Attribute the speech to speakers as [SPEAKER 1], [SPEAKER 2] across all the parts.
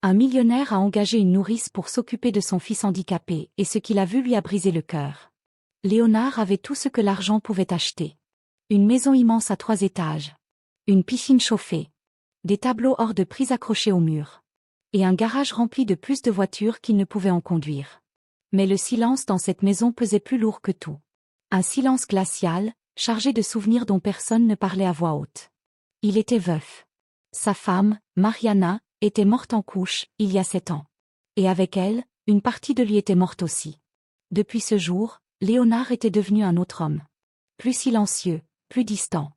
[SPEAKER 1] Un millionnaire a engagé une nourrice pour s'occuper de son fils handicapé et ce qu'il a vu lui a brisé le cœur. Léonard avait tout ce que l'argent pouvait acheter. Une maison immense à 3 étages. Une piscine chauffée. Des tableaux hors de prix accrochés au mur. Et un garage rempli de plus de voitures qu'il ne pouvait en conduire. Mais le silence dans cette maison pesait plus lourd que tout. Un silence glacial, chargé de souvenirs dont personne ne parlait à voix haute. Il était veuf. Sa femme, Mariana, était morte en couche, il y a 7 ans. Et avec elle, une partie de lui était morte aussi. Depuis ce jour, Léonard était devenu un autre homme. Plus silencieux, plus distant.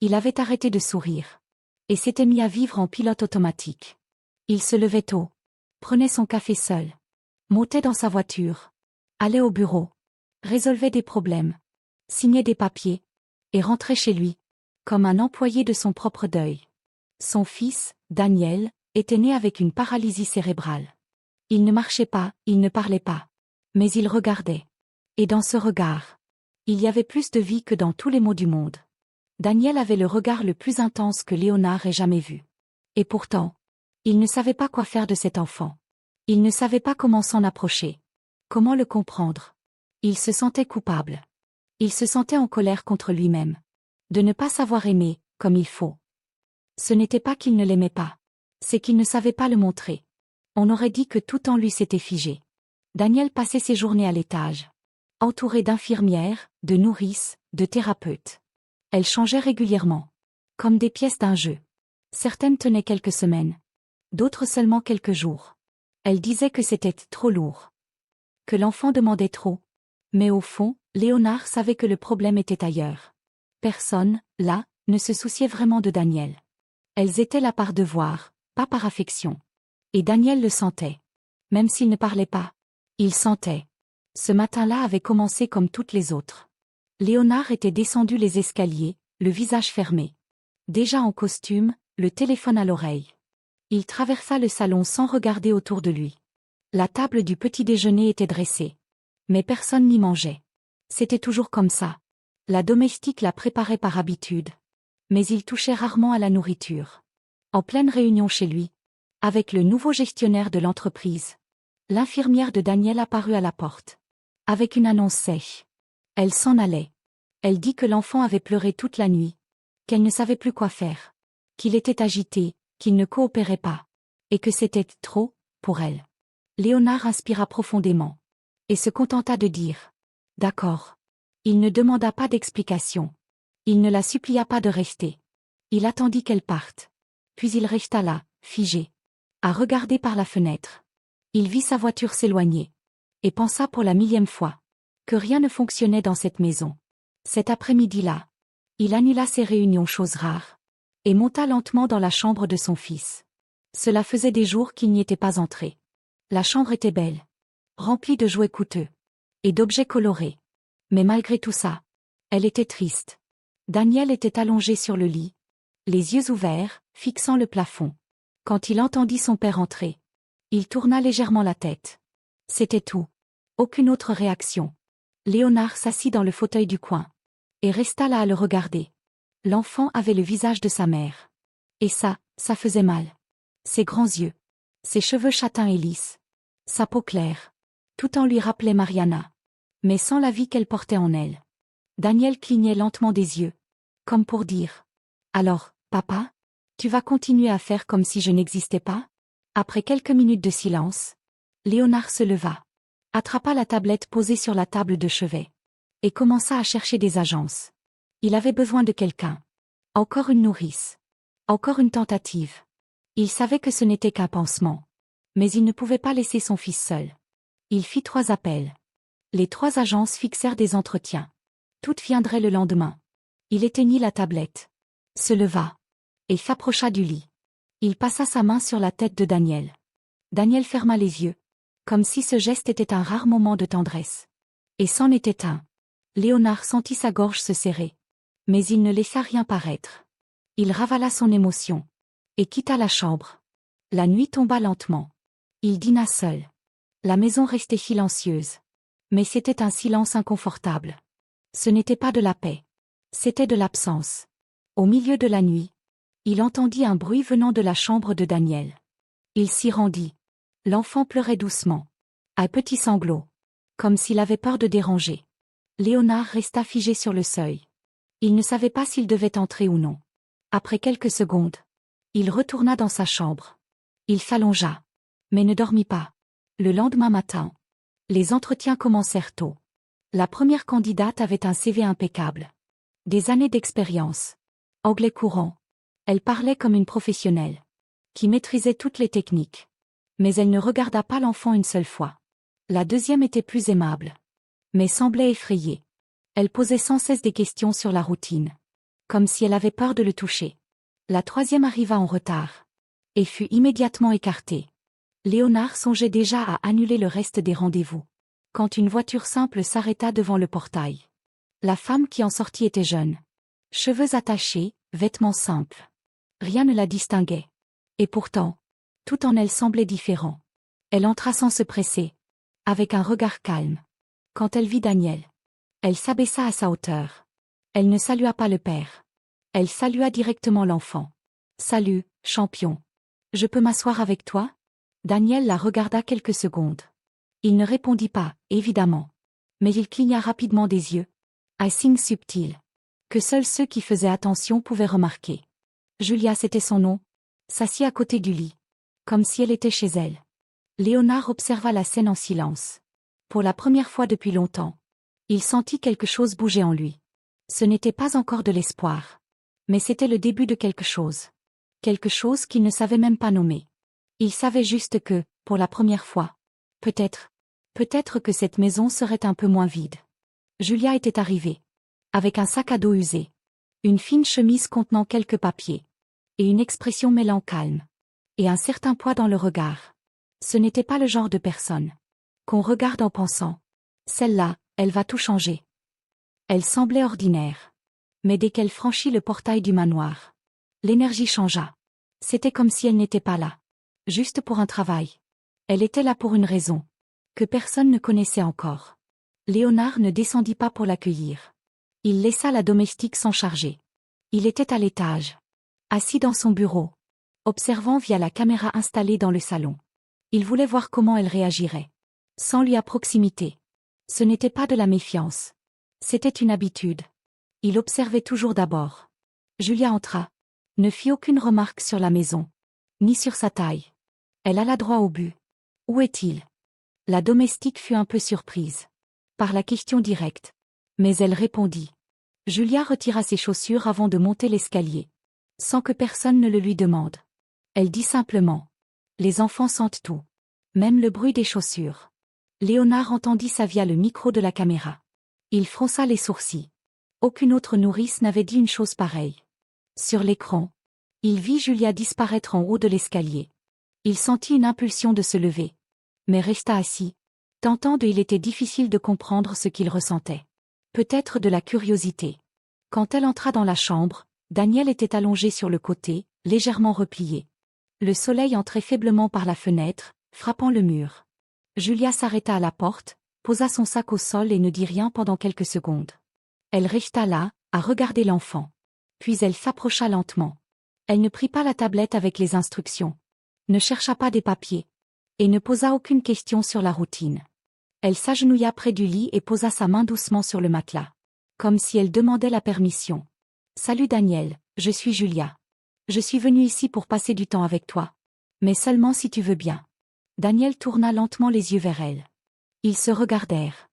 [SPEAKER 1] Il avait arrêté de sourire. Et s'était mis à vivre en pilote automatique. Il se levait tôt. Prenait son café seul. Montait dans sa voiture. Allait au bureau. Résolvait des problèmes. Signait des papiers. Et rentrait chez lui. Comme un employé de son propre deuil. Son fils, Daniel, était né avec une paralysie cérébrale. Il ne marchait pas, il ne parlait pas. Mais il regardait. Et dans ce regard, il y avait plus de vie que dans tous les mots du monde. Daniel avait le regard le plus intense que Léonard ait jamais vu. Et pourtant, il ne savait pas quoi faire de cet enfant. Il ne savait pas comment s'en approcher. Comment le comprendre. Il se sentait coupable. Il se sentait en colère contre lui-même. De ne pas savoir aimer, comme il faut. Ce n'était pas qu'il ne l'aimait pas. C'est qu'il ne savait pas le montrer. On aurait dit que tout en lui s'était figé. Daniel passait ses journées à l'étage. Entouré d'infirmières, de nourrices, de thérapeutes. Elles changeaient régulièrement. Comme des pièces d'un jeu. Certaines tenaient quelques semaines. D'autres seulement quelques jours. Elles disaient que c'était trop lourd. Que l'enfant demandait trop. Mais au fond, Léonard savait que le problème était ailleurs. Personne, là, ne se souciait vraiment de Daniel. Elles étaient là par devoir, pas par affection. Et Daniel le sentait. Même s'il ne parlait pas. Il sentait. Ce matin-là avait commencé comme toutes les autres. Léonard était descendu les escaliers, le visage fermé. Déjà en costume, le téléphone à l'oreille. Il traversa le salon sans regarder autour de lui. La table du petit déjeuner était dressée. Mais personne n'y mangeait. C'était toujours comme ça. La domestique la préparait par habitude. Mais il touchait rarement à la nourriture. En pleine réunion chez lui, avec le nouveau gestionnaire de l'entreprise, l'infirmière de Daniel apparut à la porte. Avec une annonce sèche. Elle s'en allait. Elle dit que l'enfant avait pleuré toute la nuit. Qu'elle ne savait plus quoi faire. Qu'il était agité, qu'il ne coopérait pas. Et que c'était trop, pour elle. Léonard inspira profondément. Et se contenta de dire. D'accord. Il ne demanda pas d'explication. Il ne la supplia pas de rester. Il attendit qu'elle parte. Puis il resta là, figé. À regarder par la fenêtre. Il vit sa voiture s'éloigner. Et pensa pour la 1000e fois. Que rien ne fonctionnait dans cette maison. Cet après-midi-là. Il annula ses réunions, chose rare. Et monta lentement dans la chambre de son fils. Cela faisait des jours qu'il n'y était pas entré. La chambre était belle. Remplie de jouets coûteux. Et d'objets colorés. Mais malgré tout ça, elle était triste. Daniel était allongé sur le lit. Les yeux ouverts, fixant le plafond. Quand il entendit son père entrer. Il tourna légèrement la tête. C'était tout. Aucune autre réaction. Léonard s'assit dans le fauteuil du coin. Et resta là à le regarder. L'enfant avait le visage de sa mère. Et ça faisait mal. Ses grands yeux. Ses cheveux châtains et lisses. Sa peau claire. Tout en lui rappelait Mariana. Mais sans la vie qu'elle portait en elle. Daniel clignait lentement des yeux. Comme pour dire. Alors, papa? Tu vas continuer à faire comme si je n'existais pas? Après quelques minutes de silence, Léonard se leva. Attrapa la tablette posée sur la table de chevet. Et commença à chercher des agences. Il avait besoin de quelqu'un. Encore une nourrice. Encore une tentative. Il savait que ce n'était qu'un pansement. Mais il ne pouvait pas laisser son fils seul. Il fit 3 appels. Les 3 agences fixèrent des entretiens. Toutes viendraient le lendemain. Il éteignit la tablette. Se leva. Et s'approcha du lit. Il passa sa main sur la tête de Daniel. Daniel ferma les yeux. Comme si ce geste était un rare moment de tendresse. Et c'en était un. Léonard sentit sa gorge se serrer. Mais il ne laissa rien paraître. Il ravala son émotion. Et quitta la chambre. La nuit tomba lentement. Il dîna seul. La maison restait silencieuse. Mais c'était un silence inconfortable. Ce n'était pas de la paix. C'était de l'absence. Au milieu de la nuit, il entendit un bruit venant de la chambre de Daniel. Il s'y rendit. L'enfant pleurait doucement. Un petit sanglot. Comme s'il avait peur de déranger. Léonard resta figé sur le seuil. Il ne savait pas s'il devait entrer ou non. Après quelques secondes, il retourna dans sa chambre. Il s'allongea. Mais ne dormit pas. Le lendemain matin, les entretiens commencèrent tôt. La première candidate avait un CV impeccable. Des années d'expérience. Anglais courant. Elle parlait comme une professionnelle, qui maîtrisait toutes les techniques. Mais elle ne regarda pas l'enfant une seule fois. La deuxième était plus aimable, mais semblait effrayée. Elle posait sans cesse des questions sur la routine, comme si elle avait peur de le toucher. La troisième arriva en retard, et fut immédiatement écartée. Léonard songeait déjà à annuler le reste des rendez-vous, quand une voiture simple s'arrêta devant le portail. La femme qui en sortit était jeune. Cheveux attachés, vêtements simples. Rien ne la distinguait. Et pourtant, tout en elle semblait différent. Elle entra sans se presser, avec un regard calme. Quand elle vit Daniel, elle s'abaissa à sa hauteur. Elle ne salua pas le père. Elle salua directement l'enfant. « Salut, champion. Je peux m'asseoir avec toi ?» Daniel la regarda quelques secondes. Il ne répondit pas, évidemment. Mais il cligna rapidement des yeux. Un signe subtil, que seuls ceux qui faisaient attention pouvaient remarquer. Julia, c'était son nom, s'assit à côté du lit, comme si elle était chez elle. Léonard observa la scène en silence. Pour la première fois depuis longtemps, il sentit quelque chose bouger en lui. Ce n'était pas encore de l'espoir, mais c'était le début de quelque chose. Quelque chose qu'il ne savait même pas nommer. Il savait juste que, pour la première fois, peut-être que cette maison serait un peu moins vide. Julia était arrivée, avec un sac à dos usé, une fine chemise contenant quelques papiers, et une expression mêlant calme, et un certain poids dans le regard. Ce n'était pas le genre de personne qu'on regarde en pensant « Celle-là, elle va tout changer ». Elle semblait ordinaire. Mais dès qu'elle franchit le portail du manoir, l'énergie changea. C'était comme si elle n'était pas là, juste pour un travail. Elle était là pour une raison, que personne ne connaissait encore. Léonard ne descendit pas pour l'accueillir. Il laissa la domestique s'en charger. Il était à l'étage, assis dans son bureau, observant via la caméra installée dans le salon. Il voulait voir comment elle réagirait. Sans lui à proximité. Ce n'était pas de la méfiance. C'était une habitude. Il observait toujours d'abord. Julia entra. Ne fit aucune remarque sur la maison, ni sur sa taille. Elle alla droit au but. Où est-il? La domestique fut un peu surprise par la question directe. Mais elle répondit. Julia retira ses chaussures avant de monter l'escalier, sans que personne ne le lui demande. Elle dit simplement. Les enfants sentent tout. Même le bruit des chaussures. Léonard entendit ça via le micro de la caméra. Il fronça les sourcils. Aucune autre nourrice n'avait dit une chose pareille. Sur l'écran, il vit Julia disparaître en haut de l'escalier. Il sentit une impulsion de se lever, mais resta assis. Tentant il était difficile de comprendre ce qu'il ressentait. Peut-être de la curiosité. Quand elle entra dans la chambre, Daniel était allongé sur le côté, légèrement replié. Le soleil entrait faiblement par la fenêtre, frappant le mur. Julia s'arrêta à la porte, posa son sac au sol et ne dit rien pendant quelques secondes. Elle resta là, à regarder l'enfant. Puis elle s'approcha lentement. Elle ne prit pas la tablette avec les instructions, ne chercha pas des papiers, et ne posa aucune question sur la routine. Elle s'agenouilla près du lit et posa sa main doucement sur le matelas, comme si elle demandait la permission. « Salut Daniel, je suis Julia. Je suis venue ici pour passer du temps avec toi. Mais seulement si tu veux bien. » Daniel tourna lentement les yeux vers elle. Ils se regardèrent.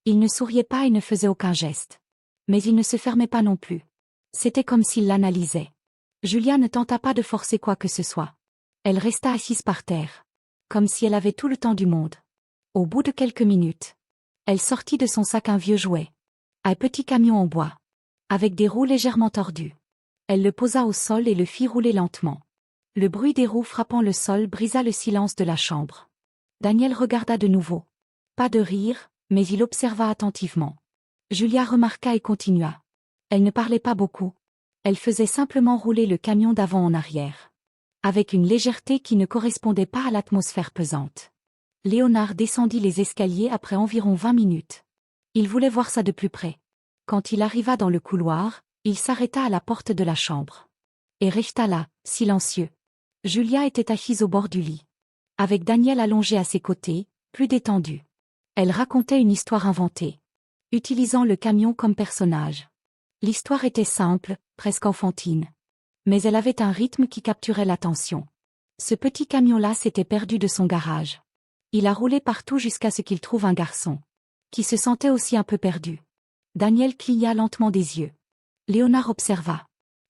[SPEAKER 1] Il ne souriait pas et ne faisait aucun geste. Mais il ne se fermait pas non plus. C'était comme s'il l'analysait. Julia ne tenta pas de forcer quoi que ce soit. Elle resta assise par terre, comme si elle avait tout le temps du monde. Au bout de quelques minutes, elle sortit de son sac un vieux jouet. Un petit camion en bois, avec des roues légèrement tordues. Elle le posa au sol et le fit rouler lentement. Le bruit des roues frappant le sol brisa le silence de la chambre. Daniel regarda de nouveau. Pas de rire, mais il observa attentivement. Julia remarqua et continua. Elle ne parlait pas beaucoup. Elle faisait simplement rouler le camion d'avant en arrière, avec une légèreté qui ne correspondait pas à l'atmosphère pesante. Léonard descendit les escaliers après environ 20 minutes. Il voulait voir ça de plus près. Quand il arriva dans le couloir, il s'arrêta à la porte de la chambre. Et resta là, silencieux. Julia était assise au bord du lit. avec Daniel allongé à ses côtés, plus détendu. Elle racontait une histoire inventée, utilisant le camion comme personnage. L'histoire était simple, presque enfantine. Mais elle avait un rythme qui capturait l'attention. Ce petit camion-là s'était perdu de son garage. Il a roulé partout jusqu'à ce qu'il trouve un garçon, qui se sentait aussi un peu perdu. Daniel cligna lentement des yeux. Léonard observa.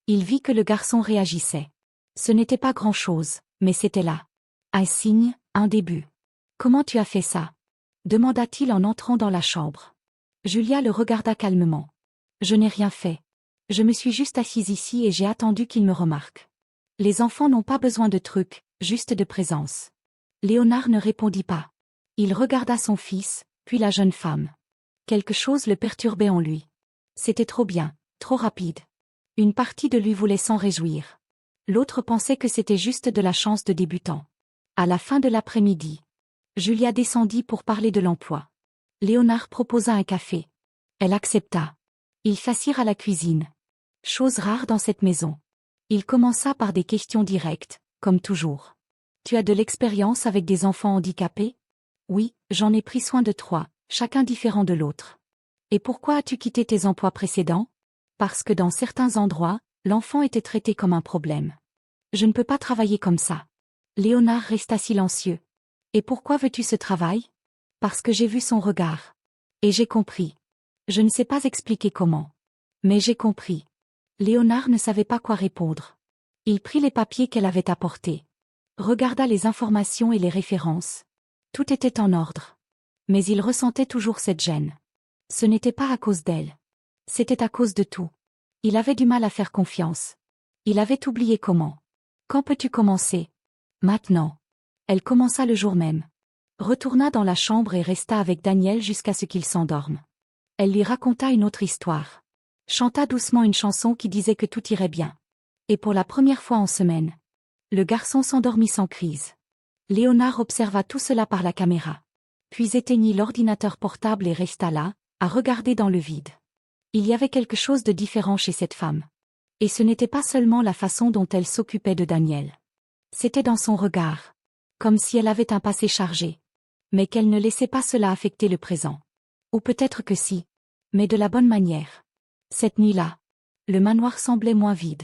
[SPEAKER 1] Il vit que le garçon réagissait. Ce n'était pas grand-chose, mais c'était là. Un signe, un début. « Comment tu as fait ça ?» demanda-t-il en entrant dans la chambre. Julia le regarda calmement. « Je n'ai rien fait. Je me suis juste assise ici et j'ai attendu qu'il me remarque. Les enfants n'ont pas besoin de trucs, juste de présence. » Léonard ne répondit pas. Il regarda son fils, puis la jeune femme. Quelque chose le perturbait en lui. C'était trop bien, trop rapide. Une partie de lui voulait s'en réjouir. L'autre pensait que c'était juste de la chance de débutant. À la fin de l'après-midi, Julia descendit pour parler de l'emploi. Léonard proposa un café. Elle accepta. Ils s'assirent à la cuisine. Chose rare dans cette maison. Il commença par des questions directes, comme toujours. « Tu as de l'expérience avec des enfants handicapés ?»« Oui, j'en ai pris soin de 3, chacun différent de l'autre. »« Et pourquoi as-tu quitté tes emplois précédents ?»« Parce que dans certains endroits, l'enfant était traité comme un problème. »« Je ne peux pas travailler comme ça. » Léonard resta silencieux. « Et pourquoi veux-tu ce travail ?»« Parce que j'ai vu son regard. Et j'ai compris. Je ne sais pas expliquer comment. Mais j'ai compris. » Léonard ne savait pas quoi répondre. Il prit les papiers qu'elle avait apportés. Regarda les informations et les références. Tout était en ordre. Mais il ressentait toujours cette gêne. Ce n'était pas à cause d'elle. C'était à cause de tout. Il avait du mal à faire confiance. Il avait oublié comment. « Quand peux-tu commencer ?»« Maintenant. » Elle commença le jour même. Retourna dans la chambre et resta avec Daniel jusqu'à ce qu'il s'endorme. Elle lui raconta une autre histoire. Chanta doucement une chanson qui disait que tout irait bien. Et pour la première fois en semaine, le garçon s'endormit sans crise. Léonard observa tout cela par la caméra. Puis éteignit l'ordinateur portable et resta là, à regarder dans le vide. Il y avait quelque chose de différent chez cette femme. Et ce n'était pas seulement la façon dont elle s'occupait de Daniel. C'était dans son regard. Comme si elle avait un passé chargé. Mais qu'elle ne laissait pas cela affecter le présent. Ou peut-être que si. Mais de la bonne manière. Cette nuit-là, le manoir semblait moins vide.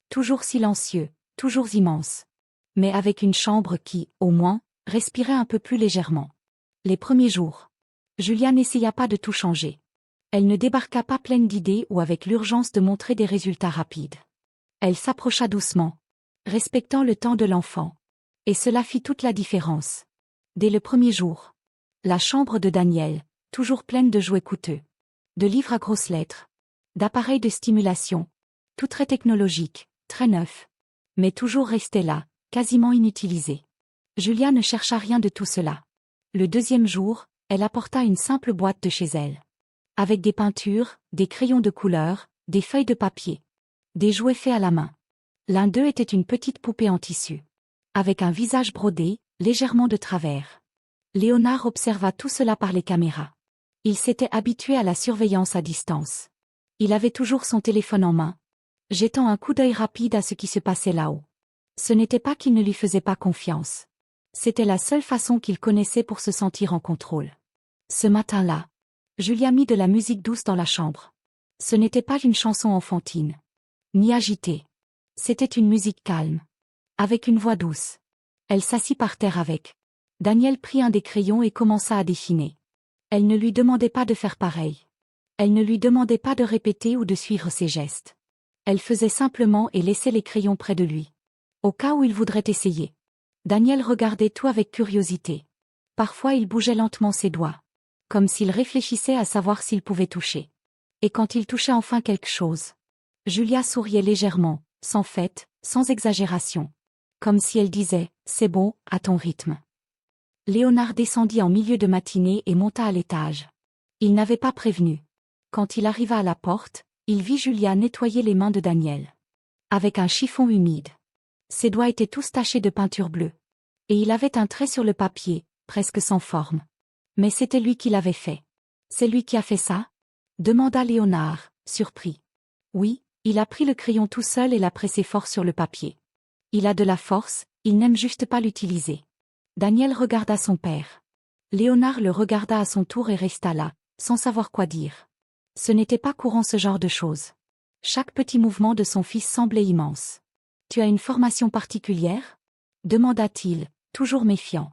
[SPEAKER 1] Toujours silencieux, toujours immense. Mais avec une chambre qui, au moins, respirait un peu plus légèrement. Les premiers jours, Julia n'essaya pas de tout changer. Elle ne débarqua pas pleine d'idées ou avec l'urgence de montrer des résultats rapides. Elle s'approcha doucement, respectant le temps de l'enfant. Et cela fit toute la différence. Dès le premier jour, la chambre de Daniel, toujours pleine de jouets coûteux, de livres à grosses lettres, d'appareils de stimulation, tout très technologique, très neuf, mais toujours restait là, quasiment inutilisé. Julia ne chercha rien de tout cela. Le deuxième jour, elle apporta une simple boîte de chez elle. Avec des peintures, des crayons de couleur, des feuilles de papier, des jouets faits à la main. L'un d'eux était une petite poupée en tissu, avec un visage brodé, légèrement de travers. Léonard observa tout cela par les caméras. Il s'était habitué à la surveillance à distance. Il avait toujours son téléphone en main, jetant un coup d'œil rapide à ce qui se passait là-haut. Ce n'était pas qu'il ne lui faisait pas confiance. C'était la seule façon qu'il connaissait pour se sentir en contrôle. Ce matin-là, Julia mit de la musique douce dans la chambre. Ce n'était pas une chanson enfantine, ni agitée. C'était une musique calme, avec une voix douce. Elle s'assit par terre avec. Daniel prit un des crayons et commença à dessiner. Elle ne lui demandait pas de faire pareil. Elle ne lui demandait pas de répéter ou de suivre ses gestes. Elle faisait simplement et laissait les crayons près de lui. Au cas où il voudrait essayer. Daniel regardait tout avec curiosité. Parfois il bougeait lentement ses doigts, comme s'il réfléchissait à savoir s'il pouvait toucher. Et quand il touchait enfin quelque chose, Julia souriait légèrement, sans fête, sans exagération. Comme si elle disait « C'est bon, à ton rythme ». Léonard descendit en milieu de matinée et monta à l'étage. Il n'avait pas prévenu. Quand il arriva à la porte, il vit Julia nettoyer les mains de Daniel. Avec un chiffon humide. Ses doigts étaient tous tachés de peinture bleue. Et il avait un trait sur le papier, presque sans forme. Mais c'était lui qui l'avait fait. « C'est lui qui a fait ça ?» demanda Léonard, surpris. Oui, il a pris le crayon tout seul et l'a pressé fort sur le papier. Il a de la force, il n'aime juste pas l'utiliser. Daniel regarda son père. Léonard le regarda à son tour et resta là, sans savoir quoi dire. Ce n'était pas courant ce genre de choses. Chaque petit mouvement de son fils semblait immense. « Tu as une formation particulière » demanda-t-il, toujours méfiant.